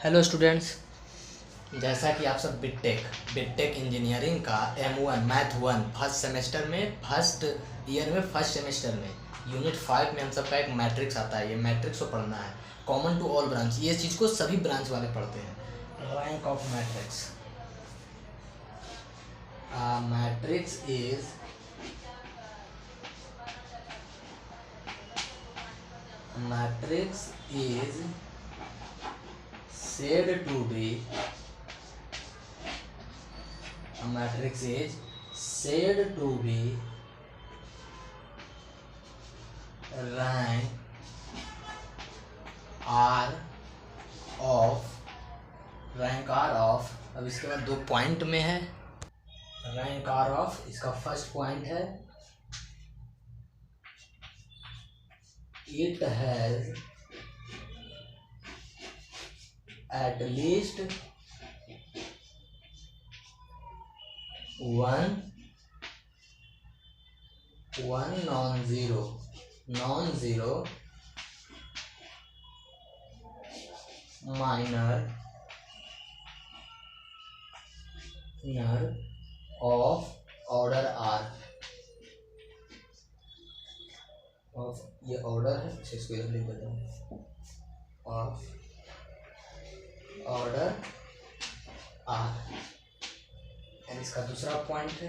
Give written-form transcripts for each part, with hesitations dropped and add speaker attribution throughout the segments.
Speaker 1: Hello students, जैसा कि आप सब बिटेक इंजीनियरिंग का M1 मैथ 1 फर्स्ट सेमेस्टर में फर्स्ट सेमेस्टर में यूनिट 5 में हम सबका एक मैट्रिक्स आता है। ये मैट्रिक्स को पढ़ना है, कॉमन टू ऑल ब्रांच। ये चीज़ को सभी ब्रांच वाले पढ़ते हैं। Rank of matrix. Matrix is said to be rank R of अब इसके बाद दो पॉइंट में है। रैंक R ऑफ, इसका फर्स्ट पॉइंट है it has at least one non-zero minor of order R। of ये ऑर्डर है, इसको लिख देता हूँ, ऑफ ऑर्डर आर। एंड इसका दूसरा पॉइंट है,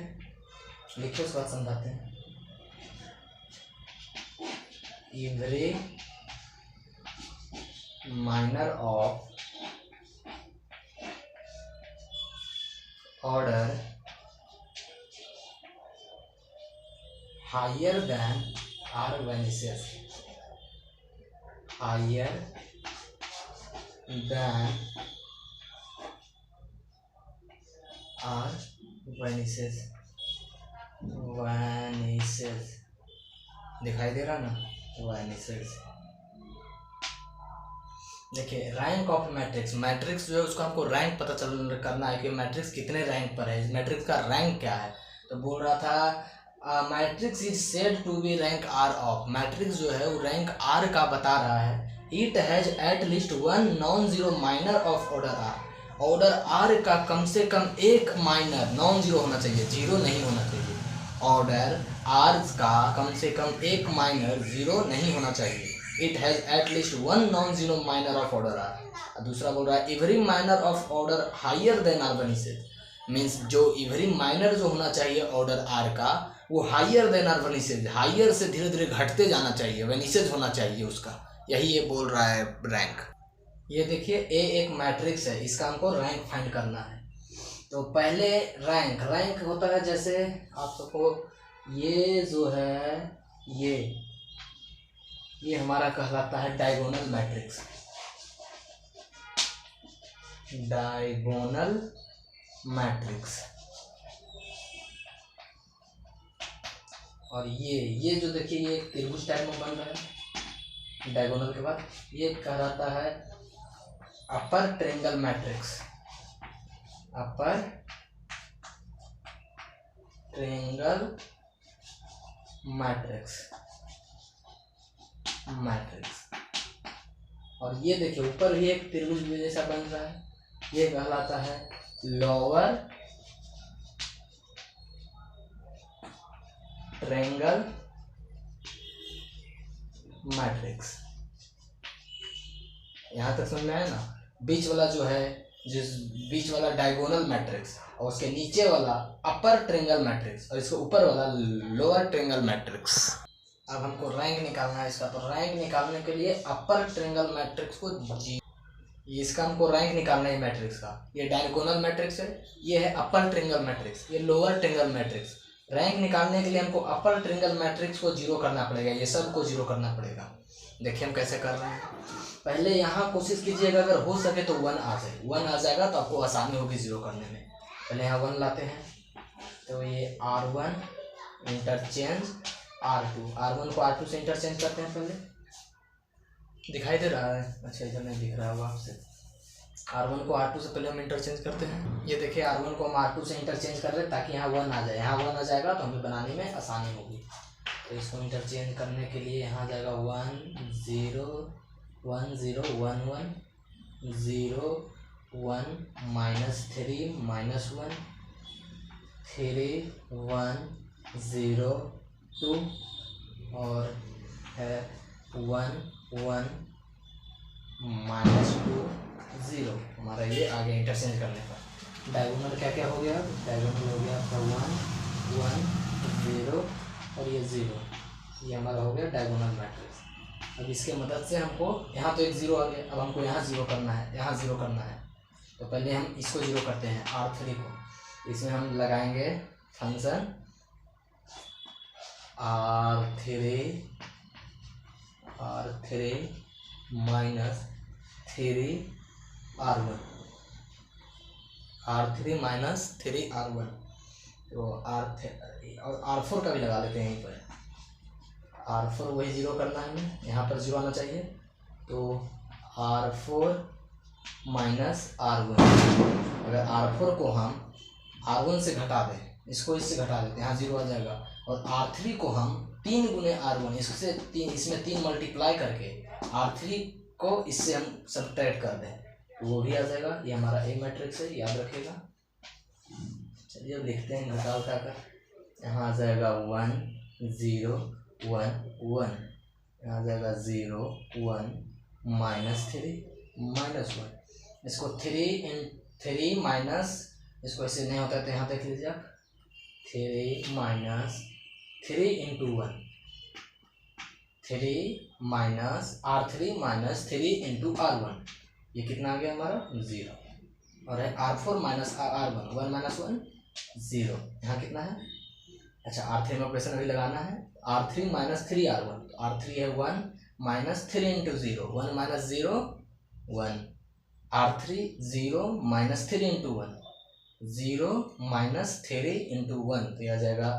Speaker 1: लिखिए उसके बाद समझाते हैं। Every minor of order higher than R vanishes, higher than R vanishes दिखाई दे रहा ना, वेनिसेस। देखिए रैंक ऑफ मैट्रिक्स जो है उसका हमको रैंक पता चल करना है कि मैट्रिक्स कितने रैंक पर है, मैट्रिक्स का रैंक क्या है। तो बोल रहा था matrix is said to be rank R of. Matrix जो है वो रैंक आर का बता रहा है। It has at least one non zero minor of order R. Order R का कम से कम एक माइनर नॉन जीरो होना चाहिए, जीरो नहीं होना चाहिए। ऑर्डर आर का कम से कम एक माइनर जीरो नहीं होना चाहिए। It has at least one non zero minor of order R. दूसरा बोल रहा है every minor of order higher than R vanishes, means जो एवरी माइनर जो होना चाहिए ऑर्डर आर का वो higher than R vanishes, higher से धीरे धीरे घटते जाना चाहिए, वेनिसेस होना चाहिए उसका। यही ये बोल रहा है रैंक। ये देखिए ए एक मैट्रिक्स है, इसका हमको रैंक फाइंड करना है। तो पहले रैंक होता है, जैसे आप सबको ये जो है ये हमारा कहलाता है डायगोनल मैट्रिक्स। Diagonal matrix. और ये जो देखिए ये त्रिभुज टाइप में बन रहा है डायगोनल के बाद, ये कहलाता है अपर ट्रायंगल मैट्रिक्स। अपर ट्रायंगल मैट्रिक्स। और ये देखिए ऊपर भी एक त्रिभुज जैसा बन रहा है, ये कहलाता है लोअर ट्रायंगल मैट्रिक्स। यहाँ तक समझ में आया ना। बीच वाला जो है, जिस बीच वाला डायगोनल मैट्रिक्स, और उसके नीचे वाला अपर ट्रायंगल मैट्रिक्स, और इसके ऊपर वाला लोअर ट्रायंगल मैट्रिक्स। अब हमको रैंक निकालना है इसका। तो रैंक निकालने के लिए अपर ट्रायंगल मैट्रिक्स को इसका हमको रैंक निकालना है मैट्रिक्स का। ये डायगोनल मैट्रिक्स है, ये है अपर ट्रायंगल मैट्रिक्स, ये लोअर ट्रायंगल मैट्रिक्स। रैंक निकालने के लिए हमको अपर ट्रायंगल मैट्रिक्स को जीरो करना पड़ेगा, ये सब को जीरो करना पड़ेगा। देखिए हम कैसे कर रहे हैं। पहले यहाँ कोशिश कीजिएगा अगर हो सके तो 1 आ जाए, 1 आ जाएगा तो आपको आसानी होगी जीरो करने में। पहले यहाँ 1 लाते हैं, तो ये R1 इंटरचेंज R2, R1 को R2 से इंटरचेंज करते हैं। पहले दिखाई दे रहा है, अच्छा इधर नहीं दिख रहा होगा आपसे। R1 को R2 से पहले हम इंटरचेंज करते हैं। ये देखिए R1 को हम R2 से इंटरचेंज कर रहे हैं ताकि यहाँ 1 आ जाए। यहाँ 1 आ जाएगा तो हमें बनाने में आसानी होगी। तो इसको इंटरचेंज करने के लिए यहाँ आ जाएगा 1 0 1 0 1 1 0 1 -3 -1 3 1 0 2 और है 1 1 -2 0। हमारा ये आगे इंटरचेंज करने पर डायगोनल क्या क्या हो गया, डायगोनल हो गया आपका 1 1 0 और ये 0, ये हमारा हो गया डायगोनल मैट्रिक्स। अब इसके मदद से हमको यहाँ तो एक 0 आ गया, अब हमको यहाँ 0 करना है, यहाँ 0 करना है। तो पहले हम इसको 0 करते हैं R3 को। इसमें हम लगाएंगे function R3 minus 3R1, R3 minus 3R1। तो R4 का भी लगा लेते हैं यहीं पर। R4 वही 0 करना है हमें, यहाँ पर 0 आना चाहिए। तो R4 माइनस R1, अगर R4 को हम R1 से घटा दें, इसको इससे घटा देते हैं, यहाँ 0 आ जाएगा। और R3 को हम 3 गुने R1, इससे 3, इसमें 3 मल्टीप्लाई करके R3 को इससे हम सब्ट्रैक्ट कर दें तो वो भी आ जाएगा। ये हमारा ए मैट्रिक्स है, याद रखेगा। चलिए अब लिखते हैं घटा उठा कर। यहाँ आ जाएगा 1 0 1 1, यहाँ आ जाएगा 0 1 -3 -1। इसको 3 माइनस, इसको ऐसे नहीं होता तो यहाँ देख लीजिए आप, 3 minus 3 into 1, 3 minus R3 minus 3 into R1, ये कितना आ गया हमारा 0। और है R4 माइनस R1, 1 माइनस 1 0, यहाँ कितना है, अच्छा R3 में ऑपरेशन अभी लगाना है। R3 माइनस 3R1, तो R3 है 1 minus 3 into 0, 1 minus 0 1, R3 0 minus 3 into 1, 0 minus 3 into 1, तो यह आ जाएगा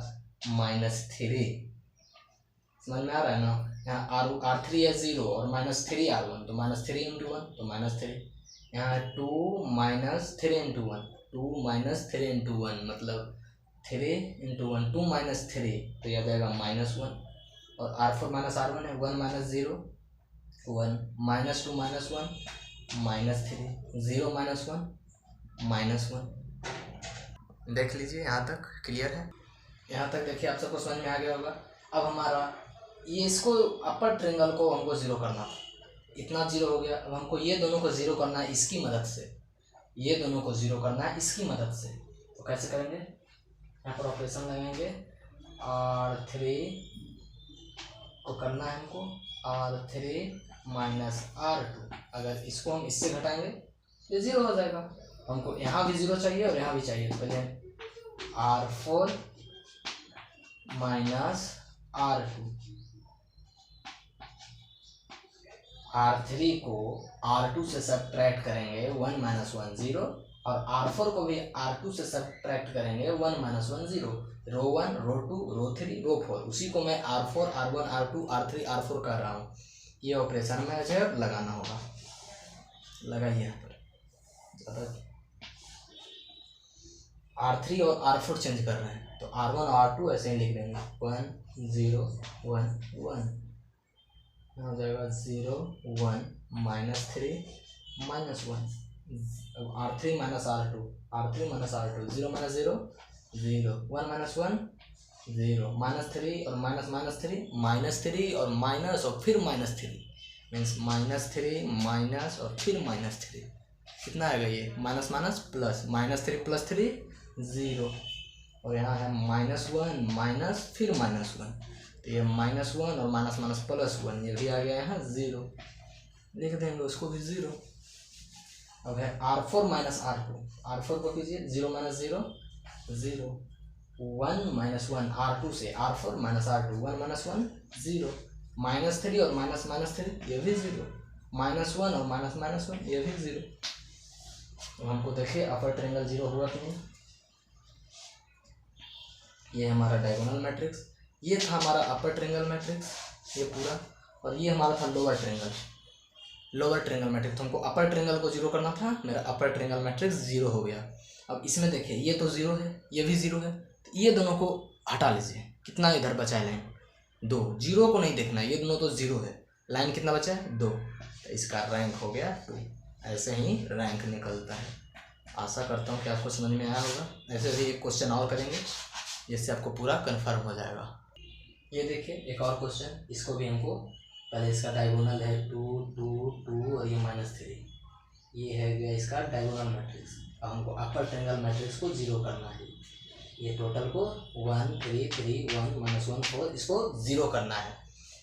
Speaker 1: -3। समझ में आ रहा है ना। यहाँ R3 है 0 और -3R1, तो -3 इंटू 1, तो -3। यहाँ 2 माइनस 3 इंटू 1, 2 माइनस 3 इंटू 1 मतलब 3 इंटू 1, 2 माइनस 3, तो यह आ जाएगा -1। और R4 माइनस R1 है 1 माइनस 0 1, -2 माइनस 1 -3, 0 माइनस 1 -1। देख लीजिए यहाँ तक क्लियर है। यहाँ तक देखिए आप सबको समझ में आ गया होगा। अब हमारा ये इसको अपर ट्रायंगल को हमको 0 करना था, इतना 0 हो गया। अब हमको ये दोनों को 0 करना है इसकी मदद से, ये दोनों को 0 करना है इसकी मदद से। तो कैसे करेंगे, यहाँ पर ऑपरेशन लगाएंगे, R3 को करना है हमको R3 माइनस R2, अगर इसको हम इससे घटाएंगे ये 0 हो जाएगा। हमको यहाँ भी 0 चाहिए और यहाँ भी चाहिए, तो पहले R4 माइनस R2, R3 को R2 से सब्ट्रैक्ट करेंगे 1 माइनस 1 0, और R4 को भी R2 से सब्ट्रैक्ट करेंगे 1 माइनस 1 0। रो 1 रो 2 रो 3 रो 4, उसी को मैं R4 R1 R2 R3 R4 कर रहा हूँ। ये ऑपरेशन में मुझे लगाना होगा, लगाइए यहाँ पर। R3 और R4 चेंज कर रहे हैं, तो R1 और R2 ऐसे ही लिख देंगे 1 0 1 1, हो जाएगा 0 1 -3 -1। अब R3 minus R2, R3 minus R2, 0 minus 0 0, 1 minus 1 0, -3 और -3 और माइनस और फिर -3, मीन्स -3 माइनस और फिर -3, कितना आएगा ये, माइनस माइनस प्लस, -3 + 3 0, और यहाँ है -1 माइनस फिर -1, तो ये -1 और माइनस माइनस +1, ये भी आ गया यहाँ 0, लिख देंगे उसको भी 0। अब है R4 माइनस R2, R4 को कीजिए 0 माइनस 0 0, 1 माइनस 1 R2 से R4 माइनस R2, 1 माइनस 1 0, -3 और माइनस माइनस 3 ये भी 0, -1 और माइनस माइनस 1 ये भी 0। तो हमको देखिए अपर ट्रायंगल 0 हुआ कि नहीं। ये हमारा डायगोनल मैट्रिक्स, ये था हमारा अपर ट्रायंगल मैट्रिक्स ये पूरा, और ये हमारा था लोअर ट्रायंगल मैट्रिक्स। तो हमको अपर ट्रायंगल को 0 करना था, मेरा अपर ट्रायंगल मैट्रिक्स 0 हो गया। अब इसमें देखिए ये तो 0 है, ये भी 0 है, तो ये दोनों को हटा लीजिए। कितना इधर बचा है लाइन, 2, 0 को नहीं देखना है, ये दोनों तो 0 है, लाइन कितना बचा है 2, तो इसका रैंक हो गया 2। ऐसे ही रैंक निकलता है। आशा करता हूँ कि आपको समझ में आया होगा। ऐसे ही एक क्वेश्चन और करेंगे जिससे आपको पूरा कंफर्म हो जाएगा। ये देखिए एक और क्वेश्चन, इसको भी हमको पहले इसका डायगोनल है 2 2 2 और ये -3, ये है गया इसका डायगोनल मैट्रिक्स। अब हमको अपर ट्रायंगल मैट्रिक्स को 0 करना है। ये टोटल को 1 3 3 1 -1 4 इसको 0 करना है।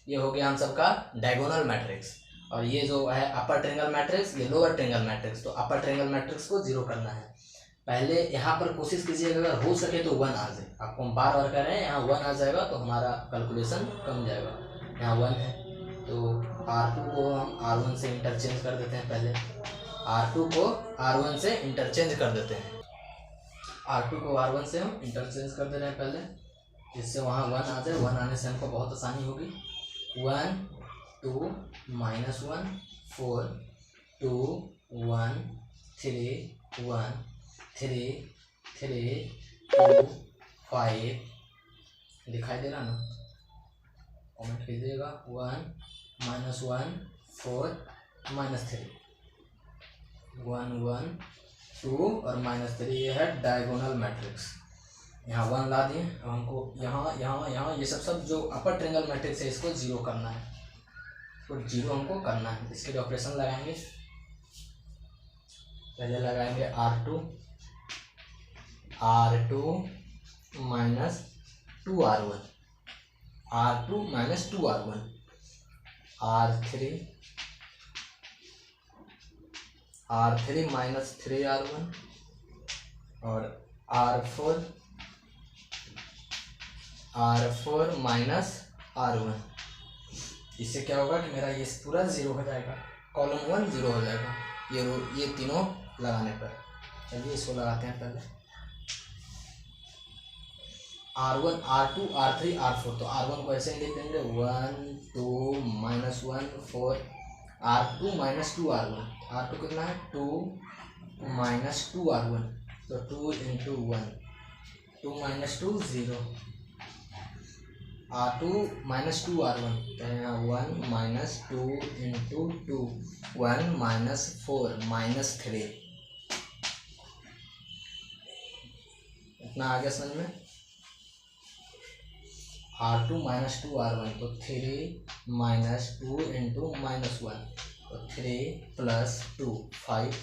Speaker 1: ये हो गया हम सबका डायगोनल मैट्रिक्स। और ये जो है अपर ट्रायंगल मैट्रिक्स, ये लोअर ट्रायंगल मैट्रिक्स। तो अपर ट्रायंगल मैट्रिक्स को 0 करना है। पहले यहाँ पर कोशिश कीजिएगा अगर हो सके तो 1 आ जाए। आपको हम बार बार कह रहे हैं, यहाँ 1 आ जाएगा तो हमारा कैलकुलेशन कम जाएगा। यहाँ 1 है तो R2 को हम R1 से इंटरचेंज कर देते हैं। पहले R2 को R1 से इंटरचेंज कर देते हैं। R2 को R1 से हम इंटरचेंज कर दे रहे हैं पहले, जिससे वहाँ 1 आ जाए। 1 आने से हमको बहुत आसानी होगी। 1 2 -1 4 2 1 3 1 3 3 2 5 दिखाई दे रहा ना, कमेंट कीजिएगा। 1 -1 4 -3 1 1 2 और -3, ये है डायगोनल मैट्रिक्स। यहाँ 1 ला दिए। अब हमको यहाँ यहाँ यहाँ ये सब जो अपर ट्रायंगल मैट्रिक्स है इसको 0 करना है। तो 0 हमको करना है। इसके लिए ऑपरेशन लगाएंगे। पहले लगाएंगे R2 -2R1 R2 -2R1 R3 -3R1 और R4 -R1। इससे क्या होगा कि मेरा ये पूरा 0 हो जाएगा। कॉलम 1 0 हो जाएगा ये तीनों लगाने पर। चलिए इसको लगाते हैं पहले। R1 R2 R3 R4। तो R1 को ऐसे ही लिख देंगे 1 2 -1 4 R2 -2R1। R2 कितना है 2 -2R1। तो 2 × 1 2 -2 0 R2 -2R1 तो यहाँ 1 -2 × 2 1 -4 -3। इतना आ गया समझ में। R2 -2R1 तो 3 -2 × -1 तो 3 + 2 5,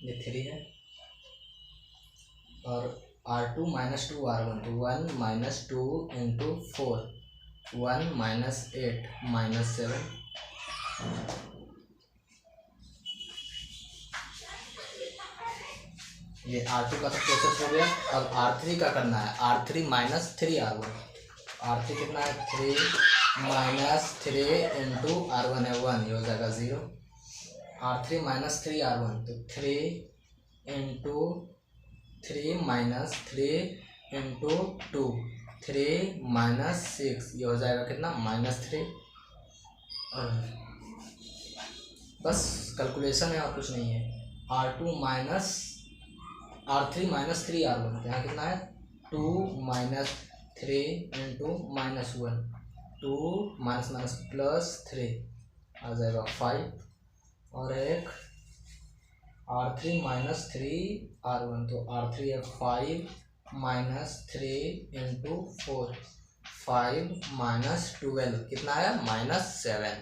Speaker 1: ये 3 है। और R2 -2R1 तो 1 -2 × 4 1 -8 -7। ये R2 का तो प्रोसेस हो गया। अब R3 का करना है। R3 -3R1। R3 कितना है 3 -3 × R1 है 1, ये हो जाएगा 0। R3 -3R1 तो 3 × 3 -3 × 2 3 -6, ये हो जाएगा कितना -3। बस कैलकुलेशन है और कुछ नहीं है। R3 -3R1 यहाँ कितना है 2 -3 × -1 2 +3 आ जाएगा 5। और एक R3 -3R1 तो R3 है 5 -3 × 4 5 -12 कितना है -7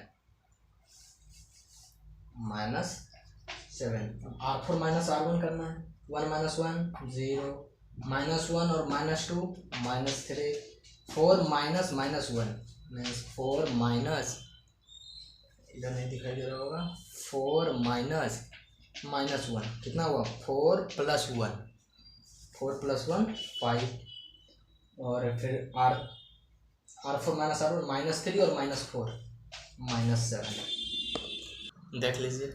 Speaker 1: -7। R4 -R1 करना है। 1 -1 0 -1 और -2 -3 4 -1 इधर नहीं दिखाई दे रहा होगा। 4 -1 कितना हुआ 4 + 1 4 + 1 5। और फिर R4 -R1 -3 और -4 -7। देख लीजिए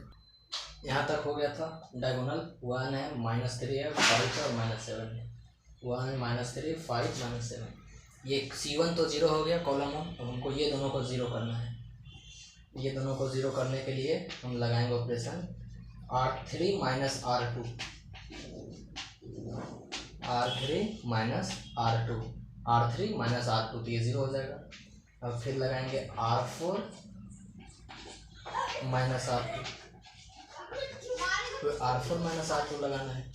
Speaker 1: यहाँ तक हो गया था डायगोनल। 1 है -3 है 5 है और -7 है। 1 -3 5 -7। ये C1 तो 0 हो गया कॉलम 1। अब हमको ये दोनों को 0 करना है। ये दोनों को 0 करने के लिए हम लगाएंगे ऑपरेशन R3 -R2 तो ये 0 हो जाएगा। अब फिर लगाएंगे R4 -R2 तो R4 माइनस R2 लगाना है।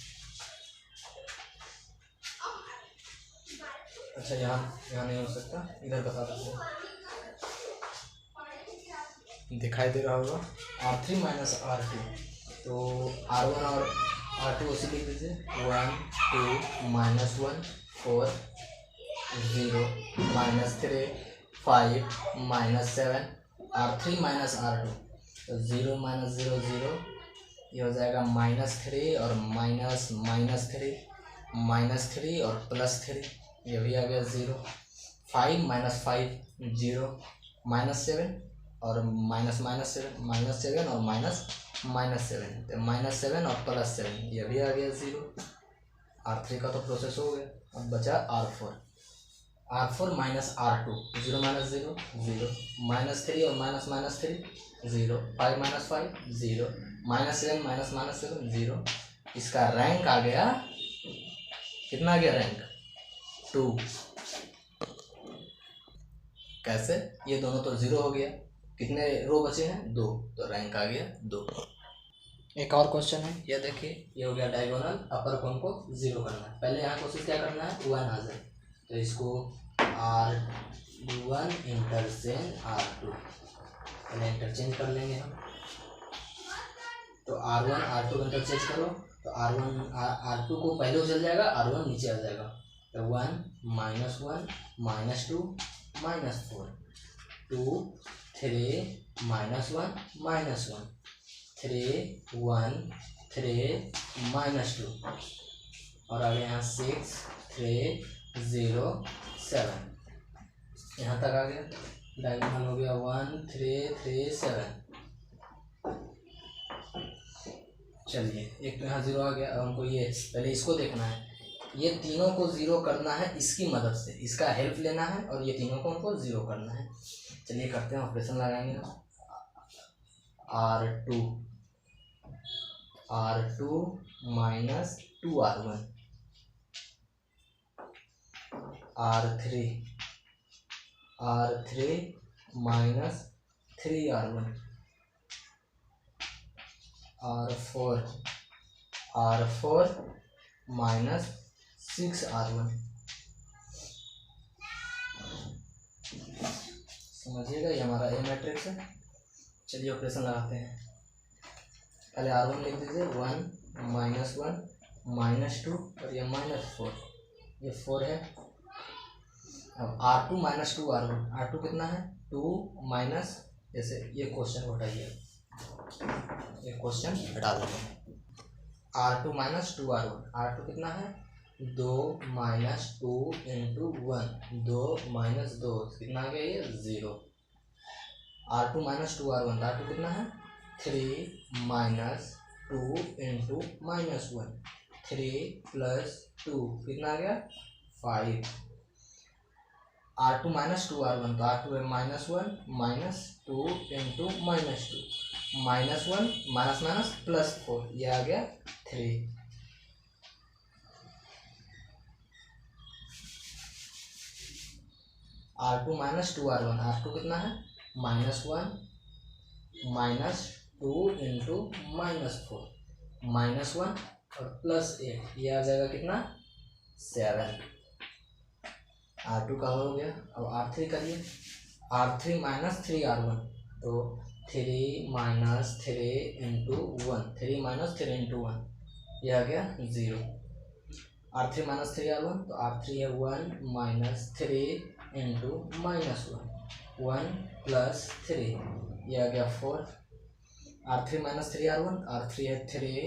Speaker 1: अच्छा यहाँ नहीं हो सकता, इधर बता देते हैं, दिखाई दे रहा होगा R3 माइनस R2, तो R1 और R2 उसी लिख दीजिए, 1 2 minus 1 4 0 minus 3 5 minus 7 R3 minus R2, तो 0 माइनस 0 0, ये हो जाएगा -3 और -3 और +3, ये भी आ गया 0, 5 माइनस 5 0, -7 और -7 और -7, तो -7 और +7, ये भी आ गया 0। R3 का तो प्रोसेस हो गया। अब बचा R4 माइनस R2, 0 माइनस 0 0, -3 और -3 0, 5 माइनस 5 0, -7 -7 0। इसका रैंक आ गया, कितना आ गया रैंक? 2। कैसे? ये दोनों तो 0 हो गया, कितने रो बचे हैं? 2, तो रैंक आ गया 2। एक और क्वेश्चन है, ये देखिए, ये हो गया डायगोनल, अपर कोन को 0 करना है। पहले यहाँ कोशिश क्या करना है, 1 आ जाए, तो इसको R1 इंटरचेंज R2, पहले इंटरचेंज कर लेंगे हम। तो R1 R2 इंटरचेंज करो, तो R2 को पहले उछल जाएगा, R1 नीचे आ जाएगा, तो 1 -2 -4 2 3 -1 -1 3 1 3 -2, और आगे यहाँ 6 3 0 7, यहाँ तक आ गया। डायगोनल हो गया 1 3 3 7। चलिए, एक तो यहाँ 0 आ गया। अब हमको ये पहले इसको देखना है, ये तीनों को 0 करना है इसकी मदद से, इसका हेल्प लेना है और ये तीनों को हमको 0 करना है। चलिए करते हैं, ऑपरेशन लगाएंगे हम। R2 minus 2R1, R3 minus 3R1, R4 minus 6R1। समझिएगा, ये हमारा ए मैट्रिक्स है। चलिए ऑपरेशन लगाते हैं। पहले R1 लिख दीजिए, 1 -2 और ये -4, ये 4 है। अब R2 माइनस 2R1, R2 कितना है? 2 माइनस, जैसे ये क्वेश्चन को हटाइए, ये क्वेश्चन हटा देंगे। R2 माइनस 2R1, R2 कितना है? 2 माइनस 2 इंटू 1, 2 माइनस 2, कितना आ गया ये? 0। R2 माइनस 2R1, R2 कितना है? 3 माइनस 2 इंटू -1, 3 प्लस 2, कितना आ गया? 5। R2 माइनस 2R1, तो R2 है -1 माइनस 2 इंटू -2, -1 माइनस +4, ये आ गया 3। R2 माइनस 2R1, R2 कितना है? -1 माइनस 2 इंटू -4, -1 और +8, ये आ जाएगा कितना? 7। R2 का हो गया। अब R3 करिए, R3 माइनस 3R1, तो 3 माइनस 3 इंटू 1, 3 माइनस 3 इंटू 1, यह आ गया 0। R3 माइनस 3R1, तो R3 है 1 माइनस 3 इंटू -1, 1 प्लस 3, यह आ गया 4। R3 माइनस 3R1, R3 है 3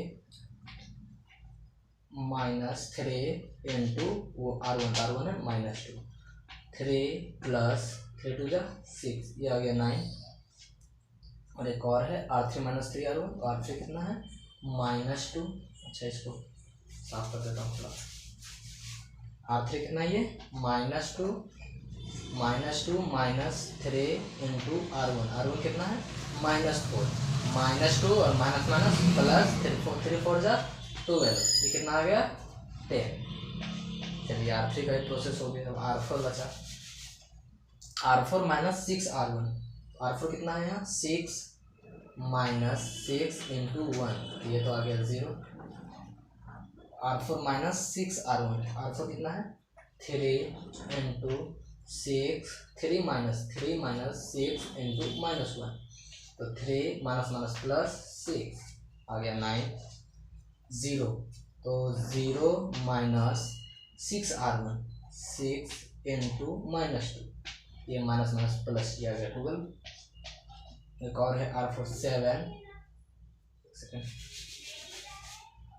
Speaker 1: माइनस 3 इंटू R1 है -2, 3 प्लस 3 2 6, ये आ गया 9। और एक और है R3 माइनस 3R1, तो R3 कितना है? -2। अच्छा, इसको साफ कर देता हूँ थोड़ा। R3 कितना है ये? -2 माइनस 3 इंटू R1 कितना है? -4, -2 और माइनस प्लस 3 4 जा 12, ये कितना आ गया? 10। चलिए R3 का एक प्रोसेस हो गया। अब R4 बचा, R4 माइनस 6R1, R4 कितना है यहाँ? 6 माइनस 6 इंटू 1, ये तो आ गया 0। R4 माइनस 6R1, R4 कितना है 3 इंटू 6, 3 माइनस 6 इंटू -1, तो 3 माइनस माइनस प्लस 6 आ गया 9, 0, तो 0 माइनस 6R1, 6 इंटू -2, ये माइनस माइनस प्लस किया गया 12। एक और है R4 7,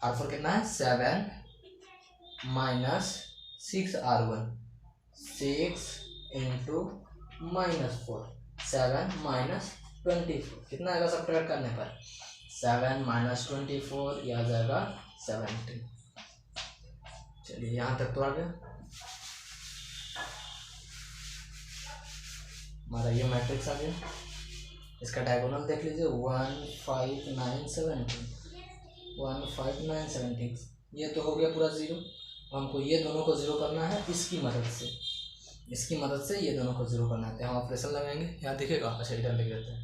Speaker 1: R4 कितना है 7 माइनस 6R1, 6 इंटू -4, 7 माइनस 24, कितना आएगा सब्ट्रैक्ट करने पर 7 माइनस 24, यह आ जाएगा 17। चलिए यहाँ तक तो आ गया हमारा ये मैट्रिक्स आ गया। इसका डायगोनल देख लीजिए 1 5 9 17, 1 5 9 17, ये तो हो गया पूरा 0। हमको ये दोनों को 0 करना है इसकी मदद से, इसकी मदद से ये दोनों को 0 करना है। यहाँ ऑपरेशन लगाएंगे, यहाँ दिखेगा, अच्छा इधर लिख देते हैं,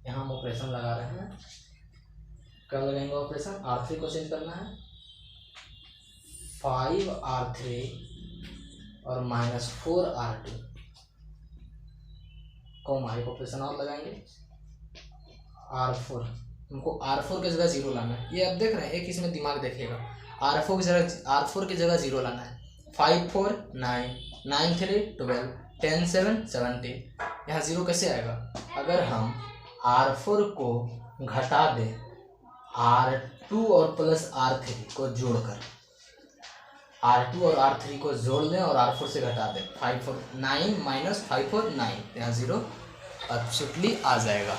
Speaker 1: यहाँ हम ऑपरेशन लगा रहे हैं। क्या लगाएंगे ऑपरेशन, R3 को चेंज करना है 5R3 और -4R2, कॉमा, एक ऑपरेशन और लगाएंगे R4, हमको R4 की जगह 0 लाना है। ये अब देख रहे हैं, एक इसमें दिमाग देखिएगा, R4 की जगह 0 लाना है। 5 4 9, 9 3 12, 10 7 17, यहाँ 0 कैसे आएगा, अगर हम R4 को घटा दें R2 और प्लस R3 को जोड़कर, R2 और R3 को जोड़ दें और R4 से घटा दें, 5 4 9 माइनस 5 4 9, यहाँ 0 एब्सोल्युटली आ जाएगा।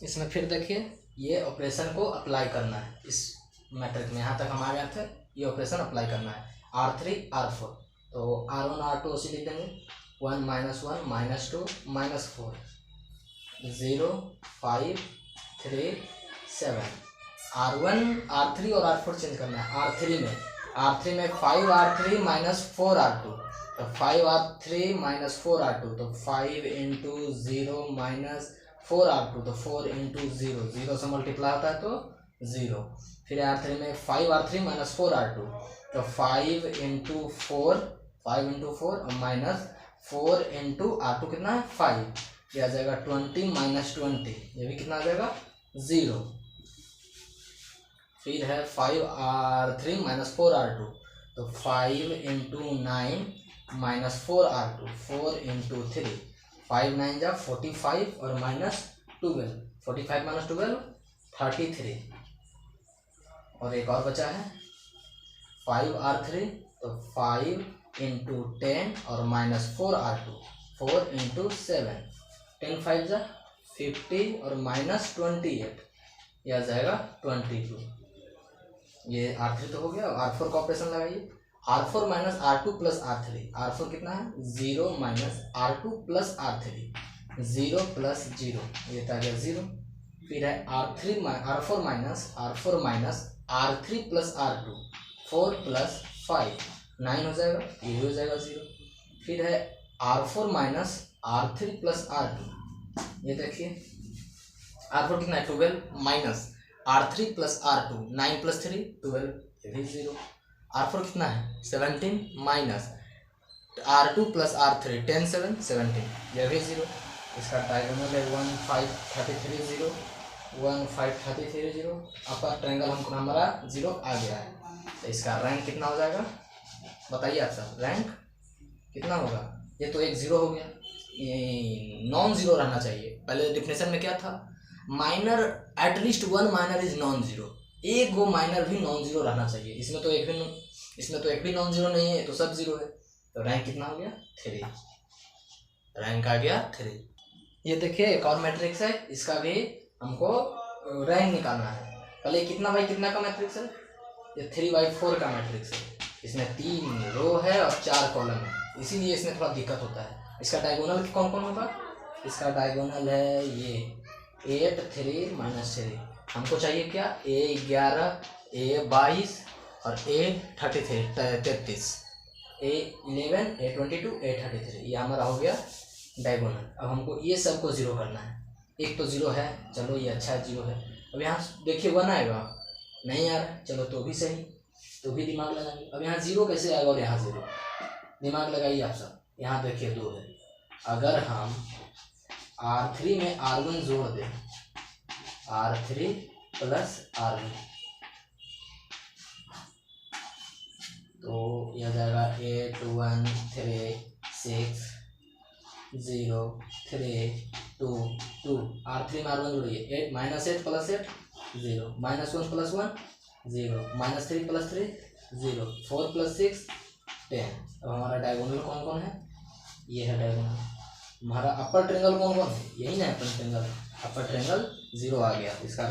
Speaker 1: इसमें फिर देखिए ये ऑपरेशन को अप्लाई करना है इस मैट्रिक्स में, यहाँ तक हम आ गए थे, ये ऑपरेशन अप्लाई करना है R3 R4, तो R1 R2 उसी लिख देंगे 1 -1 -2 -4, 0 5 3 7, R1 R3 और R4 चेंज करना है। R3 में 5R3 -4R2, तो 5R3 -4R2, तो 5 इंटू 0 माइनस 4R2, तो 4 इंटू 0, 0 से मल्टीप्लाई होता है तो 0। फिर R3 में 5R3 -4R2, तो 5 इंटू 4 और माइनस 4 इंटू R2 कितना है 5, ये आ जाएगा 20 माइनस 20, ये भी कितना आ जाएगा 0। फिर है 5R3 -4R2, तो 5 इंटू 9 माइनस 4R2, 4 इंटू 3, 5 9 जा 45 और -12, 45 -12 33, और एक और बचा है 5R3, तो 5 इंटू 10 और -4R2, 4 इंटू 7, 10 5 जा 50 और -28, यह आ जाएगा 22। ये R3 तो हो गया। R4 का ऑपरेशन लगाइए, R4 minus R2 plus R3, R4 कितना है 0 minus R2 plus R3, 0 plus 0, ये था गया 0। फिर है R4 minus R3 plus R2, 4 plus 5, 9 हो जाएगा, ये हो जाएगा 0। फिर है R4 minus R3 plus R2, ये देखिए R4 कितना है 12 minus R3 plus R2, 9 plus 3 12, ये भी 0। R4 कितना है 17 माइनस R2 प्लस R3, 10 7 17, यह भी 0। इसका डायगोनल है 1 5 33 0, 1 5 33 0, अपर ट्रायंगल हमको हमारा 0 आ गया है। तो इसका रैंक कितना हो जाएगा बताइए आप सब, रैंक कितना होगा, ये तो एक 0 हो गया, ये नॉन जीरो रहना चाहिए। पहले डिफिनेशन में क्या था, minor at least 1 minor is non zero, एक वो माइनर भी नॉन जीरो रहना चाहिए। इसमें तो एक भी नॉन जीरो नहीं है, तो सब जीरो है। तो रैंक कितना हो गया 3, रैंक आ गया 3। ये देखिए एक और मैट्रिक्स है, इसका भी हमको रैंक निकालना है। पहले कितना बाई कितना का मैट्रिक्स है, ये 3/4 का मैट्रिक्स है। इसमें 3 रो है और 4 कॉलम है, इसीलिए इसमें थोड़ा दिक्कत होता है। इसका डायगोनल कौन कौन होगा, इसका डायगोनल है ये 8 3 -3। हमको चाहिए क्या, A11 A22 और A33, A11 A22 A33, ये हमारा हो गया डायगोनल। अब हमको ये सब को 0 करना है। एक तो जीरो है, चलो ये अच्छा है, जीरो है। अब यहाँ देखिए 1 आएगा, नहीं आ रहा है, चलो तो भी सही, तो भी दिमाग लगाएंगे। अब यहाँ जीरो कैसे आएगा और यहाँ जीरो, दिमाग लगाइए आप सब। यहाँ देखिए 2 है, अगर हम R3 में R1 जोड़ दें, R3 प्लस R1, तो यह जाएगा 8 1 3 6 0 3 2 2। R3 में R1 जोड़िए, 8 -8 प्लस 8 0, -1 प्लस 1 0, -3 प्लस 3 0, 4 प्लस 6 10। अब हमारा डायगोनल कौन कौन है, ये है डायगोनल। हमारा अपर ट्रायंगल कौन कौन है, यही ना अपर ट्रायंगल, अपर ट्रायंगल 0 आ गया, इसका